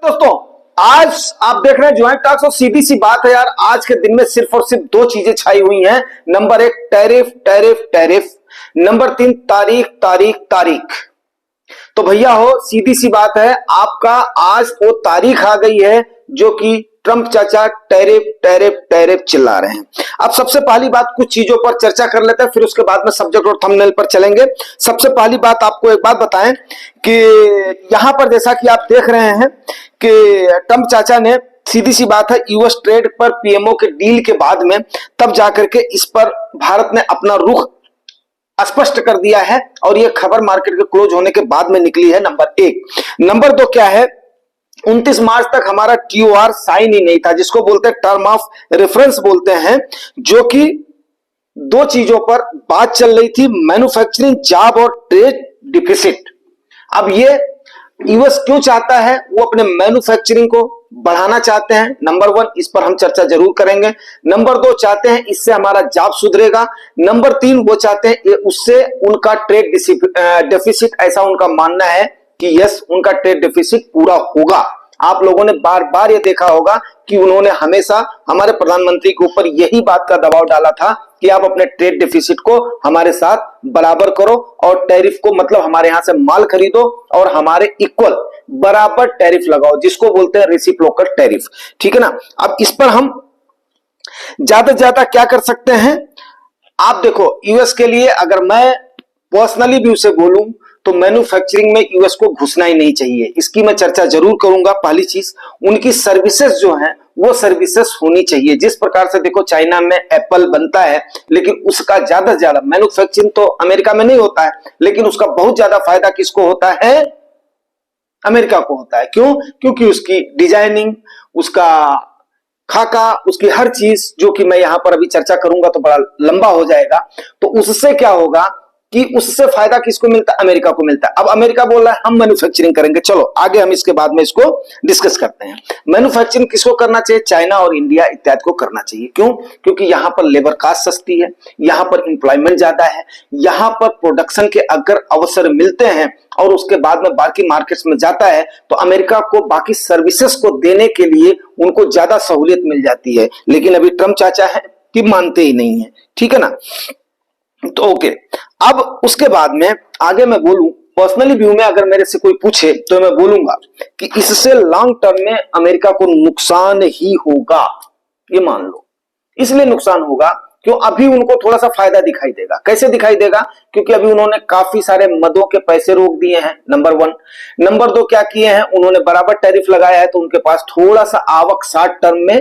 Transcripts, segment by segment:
दोस्तों, आज आप देख रहे हैं ज्वाइंट टॉक्स और सीधी सी बात है यार। आज के दिन में सिर्फ और सिर्फ दो चीजें छाई हुई हैं। नंबर एक टैरिफ टैरिफ टैरिफ, नंबर तीन तारीख तारीख तारीख। तो भैया हो, सीधी सी बात है, आपका आज वो तारीख आ गई है जो कि ट्रंप चाचा टैरिफ टैरिफ टैरिफ चिल्ला रहे हैं। अब सबसे पहली बात, कुछ चीजों पर चर्चा कर लेते हैं, फिर उसके बाद में सब्जेक्ट और थंबनेल पर चलेंगे। सबसे पहली बात, आपको एक बात बताएं कि यहां पर जैसा कि आप देख रहे हैं कि ट्रंप चाचा ने, सीधी सी बात है, यूएस ट्रेड पर पीएमओ के डील के बाद में तब जाकर के इस पर भारत ने अपना रुख स्पष्ट कर दिया है और यह खबर मार्केट के क्लोज होने के बाद में निकली है। नंबर एक। नंबर दो क्या है, 29 मार्च तक हमारा टीओआर साइन ही नहीं था, जिसको बोलते हैं टर्म ऑफ रेफरेंस बोलते हैं, जो कि दो चीजों पर बात चल रही थी, मैन्युफैक्चरिंग जॉब और ट्रेड डिफिसिट। अब ये यूएस क्यों चाहता है, वो अपने मैन्युफैक्चरिंग को बढ़ाना चाहते हैं। नंबर वन, इस पर हम चर्चा जरूर करेंगे। नंबर दो, चाहते हैं इससे हमारा जॉब सुधरेगा। नंबर तीन, वो चाहते हैं उससे उनका ट्रेड डेफिसिट, ऐसा उनका मानना है कि यस, उनका ट्रेड डेफिसिट पूरा होगा। आप लोगों ने बार बार ये देखा होगा कि उन्होंने हमेशा हमारे प्रधानमंत्री के ऊपर यही बात का दबाव डाला था कि आप अपने ट्रेड डेफिसिट को हमारे साथ बराबर करो और टैरिफ को, मतलब हमारे यहां से माल खरीदो और हमारे इक्वल बराबर टैरिफ लगाओ, जिसको बोलते हैं रेसिप्रोकल टैरिफ। ठीक है ना। अब इस पर हम ज्यादा से ज्यादा क्या कर सकते हैं, आप देखो, यूएस के लिए अगर मैं पर्सनली भी उसे बोलूं तो मैन्युफैक्चरिंग में यूएस को घुसना ही नहीं चाहिए। इसकी मैं चर्चा जरूर करूंगा। पहली चीज, उनकी सर्विसेज जो हैं वो सर्विसेज होनी चाहिए। जिस प्रकार से देखो, चाइना में एप्पल बनता है, लेकिन उसका ज्यादा से ज्यादा मैन्युफैक्चरिंग तो अमेरिका में नहीं होता है, लेकिन उसका बहुत ज्यादा फायदा किसको होता है, अमेरिका को होता है। क्यों? क्योंकि उसकी डिजाइनिंग, उसका खाका, उसकी हर चीज, जो कि मैं यहां पर अभी चर्चा करूंगा तो बड़ा लंबा हो जाएगा, तो उससे क्या होगा कि उससे फायदा किसको मिलता है, अमेरिका को मिलता है। अब अमेरिका बोल रहा है हम मैन्युफैक्चरिंग करेंगे, चलो आगे हम इसके बाद में इसको डिस्कस करते हैं। मैन्युफैक्चरिंग किसको करना चाहिए, चाइना और इंडिया इत्यादि को करना चाहिए। क्यों? क्योंकि यहां पर लेबर कास्ट सस्ती है, यहां पर इंप्लॉयमेंट ज्यादा है, यहां पर प्रोडक्शन के अगर अवसर मिलते हैं और उसके बाद में बाकी मार्केट्स में जाता है तो अमेरिका को बाकी सर्विसेज को देने के लिए उनको ज्यादा सहूलियत मिल जाती है। लेकिन अभी ट्रंप चाचा है कि मानते ही नहीं है। ठीक है ना। तो ओके, अब उसके बाद में आगे मैं बोलूं, पर्सनली व्यू में अगर मेरे से कोई पूछे तो मैं बोलूंगा कि इससे लॉन्ग टर्म में अमेरिका को नुकसान ही होगा। ये मान लो, इसलिए नुकसान होगा क्यों, अभी उनको थोड़ा सा फायदा दिखाई देगा। कैसे दिखाई देगा? क्योंकि अभी उन्होंने काफी सारे मदों के पैसे रोक दिए हैं, नंबर वन। नंबर दो, क्या किए हैं, उन्होंने बराबर टैरिफ लगाया है, तो उनके पास थोड़ा सा आवक शॉर्ट टर्म में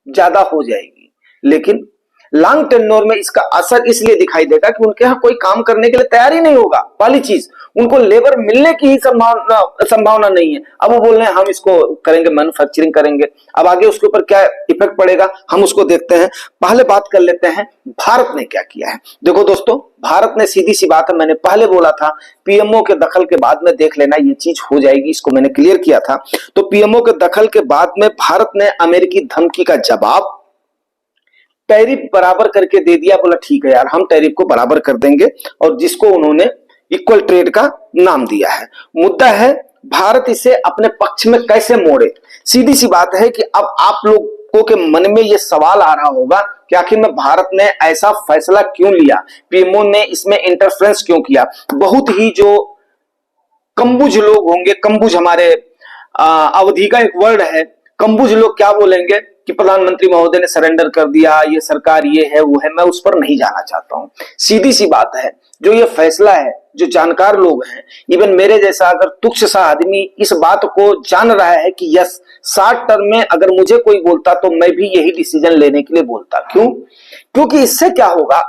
ज्यादा हो जाएगी। लेकिन लॉन्ग टेन्योर में इसका असर इसलिए दिखाई देगा कि उनके यहां कोई काम करने के लिए तैयार ही नहीं होगा। पहली चीज, उनको लेबर मिलने की ही संभावना नहीं है। अब वो बोल रहे हैं हम इसको करेंगे, मैन्युफैक्चरिंग करेंगे। अब आगे उसके ऊपर क्या इफेक्ट पड़ेगा हम उसको देखते हैं। पहले बात कर लेते हैं भारत ने क्या किया है। देखो दोस्तों, भारत ने, सीधी सी बात है, मैंने पहले बोला था पीएमओ के दखल के बाद में देख लेना ये चीज हो जाएगी, इसको मैंने क्लियर किया था। तो पीएमओ के दखल के बाद में भारत ने अमेरिकी धमकी का जवाब टैरिफ बराबर करके दे दिया। बोला ठीक है यार, हम टैरिफ को बराबर कर देंगे, और जिसको उन्होंने इक्वल ट्रेड का नाम दिया है। मुद्दा है भारत इसे अपने पक्ष में कैसे मोड़े। सीधी सी बात है कि अब आप लोगों के मन में यह सवाल आ रहा होगा कि आखिर में भारत ने ऐसा फैसला क्यों लिया, पीएमओ ने इसमें इंटरफेरेंस क्यों किया। बहुत ही जो कंबुज लोग होंगे, कंबुज हमारे अवधि का एक वर्ड है, कंबुज लोग क्या बोलेंगे कि प्रधानमंत्री महोदय ने सरेंडर कर दिया, ये सरकार ये है वो है। मैं उस पर नहीं जाना चाहता हूं। सीधी सी बात है, जो ये फैसला है, जो जानकार लोग हैं, इवन मेरे जैसा अगर तुच्छ सा आदमी इस बात को जान रहा है कि यस, शॉर्ट टर्म में अगर मुझे कोई बोलता तो मैं भी यही डिसीजन लेने के लिए बोलता। क्यों? क्योंकि इससे क्या होगा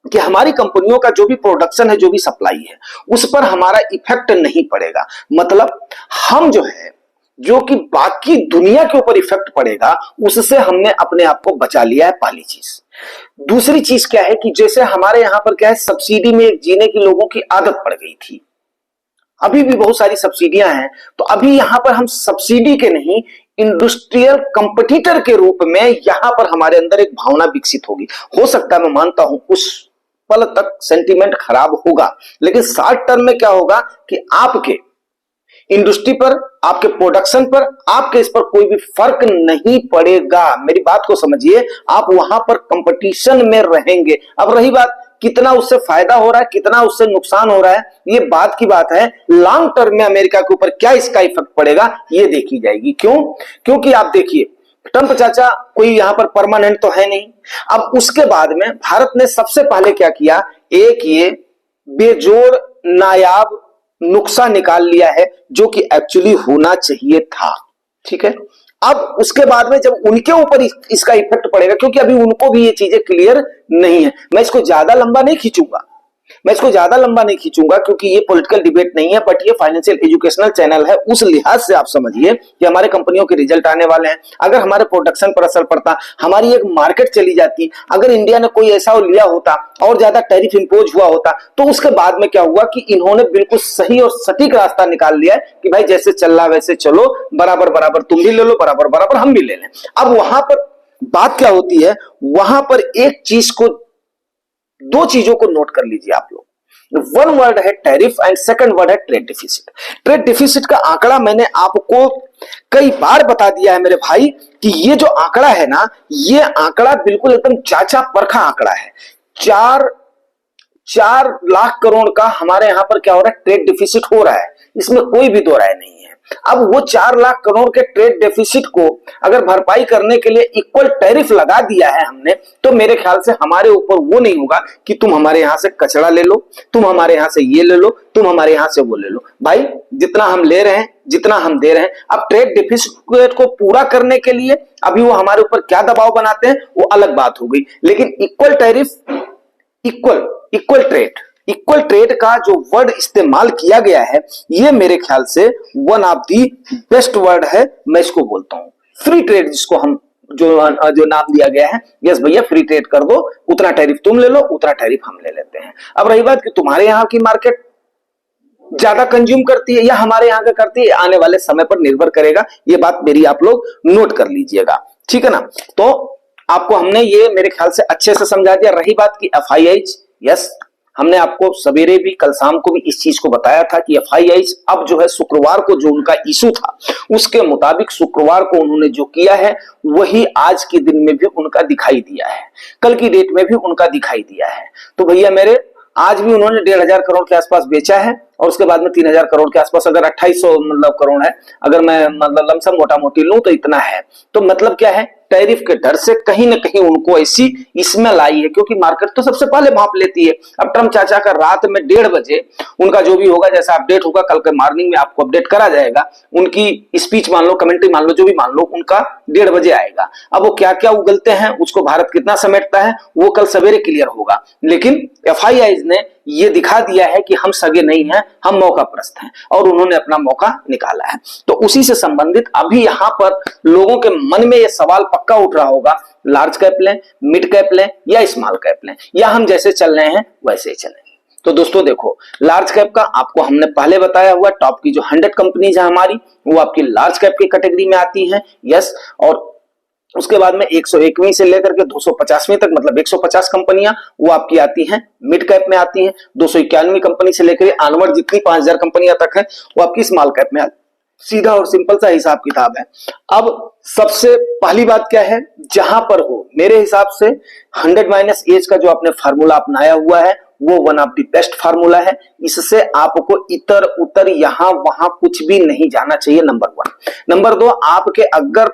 कि हमारी कंपनियों का जो भी प्रोडक्शन है, जो भी सप्लाई है, उस पर हमारा इफेक्ट नहीं पड़ेगा। मतलब हम जो है, जो कि बाकी दुनिया के ऊपर इफेक्ट पड़ेगा, उससे हमने अपने आप को बचा लिया है। पहली चीज। दूसरी चीज क्या है कि जैसे हमारे यहां पर क्या है, सब्सिडी में जीने की लोगों की आदत पड़ गई थी, अभी भी बहुत सारी सब्सिडियां हैं, तो अभी यहां पर हम सब्सिडी के नहीं, इंडस्ट्रियल कंपटीटर के रूप में यहां पर हमारे अंदर एक भावना विकसित होगी। हो सकता है, मैं मानता हूं उस पल तक सेंटीमेंट खराब होगा, लेकिन शॉर्ट टर्म में क्या होगा कि आपके इंडस्ट्री पर, आपके प्रोडक्शन पर, आपके इस पर कोई भी फर्क नहीं पड़ेगा। मेरी बात को समझिए, आप वहां पर कंपटीशन में रहेंगे। अब रही बात कितना उससे फायदा हो रहा है, कितना उससे नुकसान हो रहा है, ये बात की बात है। लॉन्ग टर्म में अमेरिका के ऊपर क्या इसका इफेक्ट पड़ेगा ये देखी जाएगी। क्यों? क्योंकि आप देखिए, ट्रंप चाचा कोई यहां पर परमानेंट तो है नहीं। अब उसके बाद में भारत ने सबसे पहले क्या किया, एक ये बेजोड़ नायाब नुक्सा निकाल लिया है जो कि एक्चुअली होना चाहिए था। ठीक है, अब उसके बाद में जब उनके ऊपर इसका इफेक्ट पड़ेगा, क्योंकि अभी उनको भी ये चीजें क्लियर नहीं है। मैं इसको ज्यादा लंबा नहीं खींचूंगा क्योंकि ये पॉलिटिकल डिबेट नहीं है, बट ये फाइनेंशियल एजुकेशनल चैनल है। उस लिहाज से आप समझिए कि हमारे कंपनियों के रिजल्ट आने वाले हैं। अगर हमारे प्रोडक्शन पर असर पड़ता, हमारी एक मार्केट चली जाती, अगर इंडिया ने कोई ऐसा लिया होता और ज्यादा टैरिफ इंपोज हुआ होता, तो उसके बाद में क्या हुआ कि इन्होंने बिल्कुल सही और सटीक रास्ता निकाल लिया कि भाई जैसे चल रहा वैसे चलो, बराबर बराबर तुम भी ले लो, बराबर बराबर हम भी ले लें। अब वहां पर बात क्या होती है, वहां पर एक चीज को, दो चीजों को नोट कर लीजिए आप लोग। वन वर्ड है टैरिफ एंड सेकंड वर्ड है ट्रेड डिफिसिट। ट्रेड डिफिसिट का आंकड़ा मैंने आपको कई बार बता दिया है मेरे भाई कि ये जो आंकड़ा है ना, ये आंकड़ा बिल्कुल एकदम चाचा परखा आंकड़ा है। 4 लाख करोड़ का हमारे यहां पर क्या हो रहा है, ट्रेड डिफिसिट हो रहा है, इसमें कोई भी दो राय नहीं है। अब वो 4 लाख करोड़ के ट्रेड डेफिसिट को अगर भरपाई करने के लिए इक्वल टैरिफ लगा दिया है हमने, तो मेरे ख्याल से हमारे ऊपर वो नहीं होगा कि तुम हमारे यहां से कचड़ा ले लो, तुम हमारे यहां से ये ले लो, तुम हमारे यहां से वो ले लो। भाई जितना हम ले रहे हैं, जितना हम दे रहे हैं, अब ट्रेड डेफिसिट को पूरा करने के लिए अभी वो हमारे ऊपर क्या दबाव बनाते हैं वो अलग बात हो गई। लेकिन इक्वल टैरिफ, इक्वल ट्रेड का जो वर्ड इस्तेमाल किया गया है, ये मेरे ख्याल से one of the best word है। मैं इसको बोलता हूं फ्री ट्रेड, जिसको हम जो नाम दिया गया है। यस भैया, फ्री ट्रेड कर दो, उतना टैरिफ तुम ले लो, उतना टैरिफ हम ले लेते हैं। अब रही बात कि तुम्हारे यहां की मार्केट ज्यादा कंज्यूम करती है या हमारे यहां का करती है, आने वाले समय पर निर्भर करेगा। ये बात मेरी आप लोग नोट कर लीजिएगा, ठीक है ना। तो आपको हमने ये मेरे ख्याल से अच्छे से समझा दिया। रही बात की FIIs, यस, हमने आपको सवेरे भी, कल शाम को भी इस चीज को बताया था कि FIIs अब जो है शुक्रवार को जो उनका इशू था, उसके मुताबिक शुक्रवार को उन्होंने जो किया है वही आज के दिन में भी उनका दिखाई दिया है, कल की डेट में भी उनका दिखाई दिया है। तो भैया मेरे, आज भी उन्होंने 1,500 करोड़ के आसपास बेचा है और उसके बाद में 3,000 करोड़ के आसपास, अगर 2800 मतलब करोड़ है, अगर मैं मतलब लमसम मोटा मोटी लूं तो इतना है। तो मतलब क्या है, टैरिफ के डर से कहीं ना कहीं उनको ऐसी स्मेल आई है, क्योंकि मार्केट तो सबसे पहले भाप लेती है। अब ट्रम्प चाचा का रात में 1:30 बजे उनका जो भी होगा, जैसा अपडेट होगा कल के मॉर्निंग में आपको अपडेट करा जाएगा। उनकी स्पीच मान लो, कमेंट्री मान लो, जो भी मान लो, उनका 1:30 बजे आएगा। अब वो क्या क्या उगलते हैं, उसको भारत कितना समेटता है, वो कल सवेरे क्लियर होगा। लेकिन FIIs ने ये दिखा दिया है कि हम सगे नहीं हैं, हम मौका प्रस्त हैं, और उन्होंने अपना मौका निकाला है। तो उसी से संबंधित अभी यहां पर लोगों के मन में ये सवाल पक्का उठ रहा होगा, लार्ज कैप लें, मिड कैप लें या स्मॉल कैप लें, या हम जैसे चल रहे हैं वैसे ही चलें। तो दोस्तों देखो, लार्ज कैप का आपको हमने पहले बताया हुआ, टॉप की जो 100 कंपनीज है हमारी, वो आपकी लार्ज कैप की कैटेगरी में आती हैं, यस। और उसके बाद में 101वीं से लेकर के 250वीं तक, मतलब 150 कंपनियां वो आपकी आती हैं मिड कैप में आती हैं। 291वीं कंपनी से लेकर आनवर्ड जितनी 5000 कंपनियां तक है वो आपकी स्मॉल कैप में आती है। सीधा और सिंपल सा हिसाब किताब है। अब सबसे पहली बात क्या है, जहां पर हो, मेरे हिसाब से 100 माइनस एज का जो आपने फार्मूला अपनाया हुआ है वो one of the best formula है। इससे आपको इतर उतर यहां वहां कुछ भी नहीं जाना चाहिए, नंबर 1। नंबर 2, आपके अगर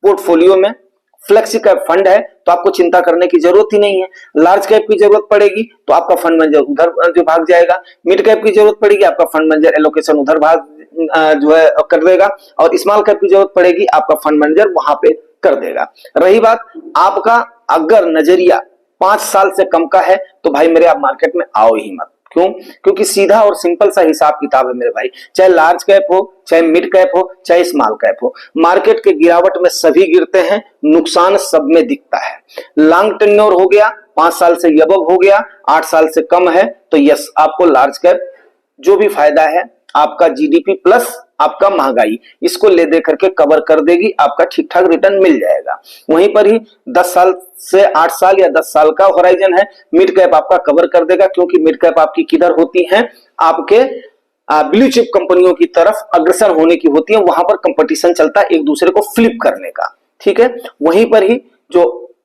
पोर्टफोलियो में फ्लेक्सी कैप फंड है तो आपको चिंता करने की जरूरत ही नहीं है। लार्ज कैप की जरूरत पड़ेगी तो आपका फंड मैनेजर उधर जो भाग जाएगा, मिड कैप की जरूरत पड़ेगी आपका फंड मैनेजर एलोकेशन उधर भाग जो है कर देगा, और स्मॉल कैप की जरूरत पड़ेगी आपका फंड मैनेजर वहां पे कर देगा। रही बात आपका अगर नजरिया 5 साल से कम का है तो भाई मेरे आप मार्केट में आओ ही मत। क्यों? क्योंकि सीधा और सिंपल सा हिसाब किताब है मेरे भाई, चाहे लार्ज कैप हो, चाहे मिड कैप हो, चाहे स्मॉल कैप हो, मार्केट के गिरावट में सभी गिरते हैं, नुकसान सब में दिखता है। लॉन्ग टेन्योर हो गया, 5 साल से अबव हो गया, 8 साल से कम है, तो यस आपको लार्ज कैप जो भी फायदा है आपका GDP प्लस आपका महंगाई, इसको ले दे करके कवर कर देगी, आपका ठीक ठाक रिटर्न मिल जाएगा। वहीं पर ही 10 साल से 8 साल या 10 साल का होराइजन है, मिड कैप आपका कवर कर देगा, क्योंकि मिड कैप आपकी किधर होती है, आपके ब्लू चिप कंपनियों की तरफ अग्रसर होने की होती है, वहां पर कंपटीशन चलता है एक दूसरे को फ्लिप करने का। ठीक है, वहीं पर ही जो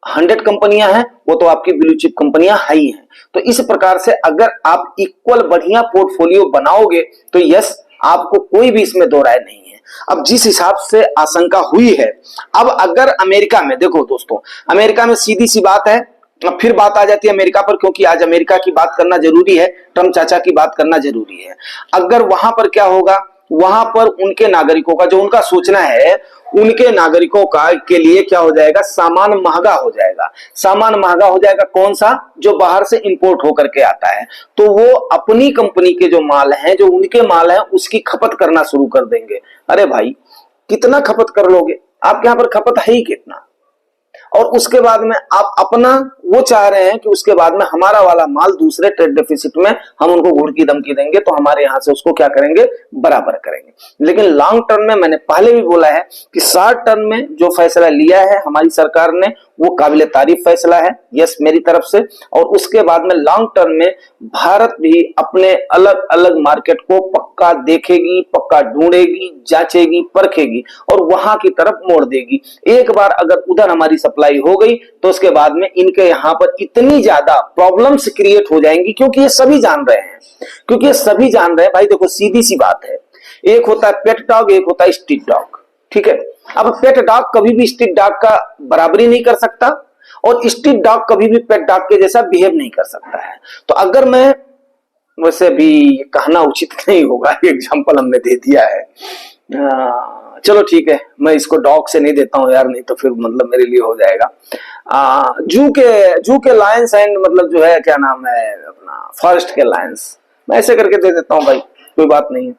100 कंपनियां हैं वो तो आपकी ब्लू चिप कंपनियां हाई हैं। तो इस प्रकार से अगर आप इक्वल बढ़िया पोर्टफोलियो बनाओगे तो यस, आपको कोई भी इसमें दो राय नहीं है। अब जिस हिसाब से आशंका हुई है, अब अगर अमेरिका में देखो दोस्तों, अमेरिका में सीधी सी बात है, अब फिर बात आ जाती है अमेरिका पर, क्योंकि आज अमेरिका की बात करना जरूरी है, ट्रम्प चाचा की बात करना जरूरी है। अगर वहां पर क्या होगा, वहां पर उनके नागरिकों का जो उनका सोचना है, उनके नागरिकों का के लिए क्या हो जाएगा, सामान महंगा हो जाएगा। सामान महंगा हो जाएगा कौन सा, जो बाहर से इंपोर्ट होकर के आता है, तो वो अपनी कंपनी के जो माल हैं, जो उनके माल हैं, उसकी खपत करना शुरू कर देंगे। अरे भाई, कितना खपत कर लोगे, आपके यहां पर खपत है ही कितना। और उसके बाद में आप अपना वो चाह रहे हैं कि उसके बाद में हमारा वाला माल दूसरे ट्रेड डेफिसिट में हम उनको घूर की धमकी देंगे, तो हमारे यहां से उसको क्या करेंगे, बराबर करेंगे। लेकिन लॉन्ग टर्म में, मैंने पहले भी बोला है कि शॉर्ट टर्म में जो फैसला लिया है हमारी सरकार ने, वो काबिले तारीफ फैसला है, यस, मेरी तरफ से। और उसके बाद में लॉन्ग टर्म में भारत भी अपने अलग अलग मार्केट को पक्का देखेगी, पक्का ढूंढेगी, जांचेगी, परखेगी और वहां की तरफ मोड़ देगी। एक बार अगर उधर हमारी सप्लाई हो गई तो उसके बाद में इनके यहां पर इतनी ज्यादा प्रॉब्लम्स क्रिएट हो जाएंगी, क्योंकि ये सभी जान रहे हैं, क्योंकि ये सभी जान रहे हैं। भाई देखो, सीधी सी बात है, एक होता है पेट डॉग, एक होता है स्ट्रीट डॉग। ठीक है, अब पेट डॉग कभी भी स्ट्रीट डॉग का बराबरी नहीं कर सकता और स्ट्रीट डॉग कभी भी पेट डॉग के जैसा बिहेव नहीं कर सकता है। तो अगर मैं, वैसे भी कहना उचित नहीं होगा, एग्जांपल हमने दे दिया है, चलो ठीक है, मैं इसको डॉग से नहीं देता हूं यार, नहीं तो फिर मतलब मेरे लिए हो जाएगा। जू के लायंस एंड मतलब जो है, क्या नाम है अपना, फॉरेस्ट के लायंस, मैं ऐसे करके दे देता हूं भाई, कोई बात नहीं है।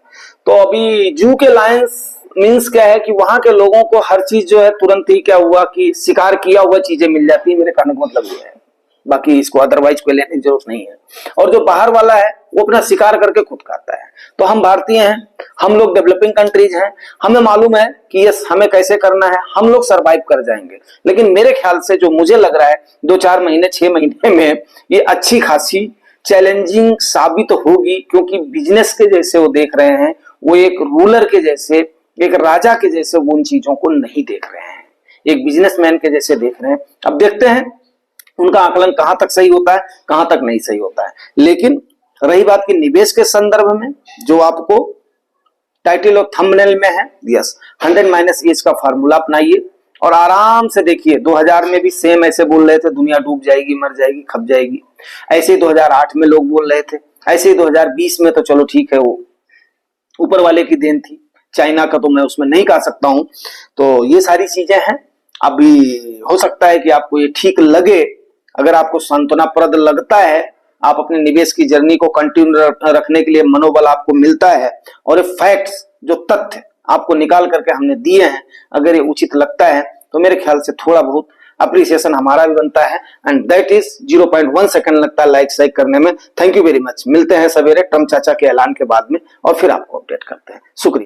तो अभी जू के लायंस मीन्स क्या है कि वहां के लोगों को हर चीज जो है तुरंत ही क्या हुआ कि शिकार किया हुआ चीजें मिल जाती है, मेरे कहने का मतलब ये है। बाकी इसको अदरवाइज कोई लेने की जरूरत नहीं है। और जो बाहर वाला है वो अपना शिकार करके खुद खाता है। तो हम भारतीय हैं, हम लोग डेवलपिंग कंट्रीज हैं, हमें मालूम है कि यस, हमें कैसे करना है, हम लोग सरवाइव कर जाएंगे। लेकिन मेरे ख्याल से जो मुझे लग रहा है 2-4 महीने 6 महीने में ये अच्छी खासी चैलेंजिंग साबित होगी, क्योंकि बिजनेस के जैसे वो देख रहे हैं, वो एक रूलर के जैसे, एक राजा के जैसे वो उन चीजों को नहीं देख रहे हैं, एक बिजनेसमैन के जैसे देख रहे हैं। अब देखते हैं उनका आकलन कहां तक सही होता है, कहां तक नहीं सही होता है। लेकिन रही बात की निवेश के संदर्भ में, जो आपको टाइटल और थंबनेल में है, यस, 100 - एज का फार्मूला अपनाइए और आराम से देखिए। 2000 में भी सेम ऐसे बोल रहे थे, दुनिया डूब जाएगी, मर जाएगी, खप जाएगी। ऐसे ही 2008 में लोग बोल रहे थे, ऐसे ही 2020 में, तो चलो ठीक है, वो ऊपर वाले की देन थी, चाइना का तो मैं उसमें नहीं कह सकता हूं। तो ये सारी चीजें हैं। अभी हो सकता है कि आपको ये ठीक लगे, अगर आपको सांत्वनाप्रद लगता है, आप अपने निवेश की जर्नी को कंटिन्यू रखने के लिए मनोबल आपको मिलता है, और ये फैक्ट्स, जो तथ्य आपको निकाल करके हमने दिए हैं, अगर ये उचित लगता है तो मेरे ख्याल से थोड़ा बहुत अप्रिसिएशन हमारा भी बनता है, एंड दैट इज 0.1 सेकंड लगता है लाइक साइक करने में। Thank you very much. मिलते हैं सवेरे ट्रम्प चाचा के ऐलान के बाद में और फिर आपको अपडेट करते हैं। शुक्रिया।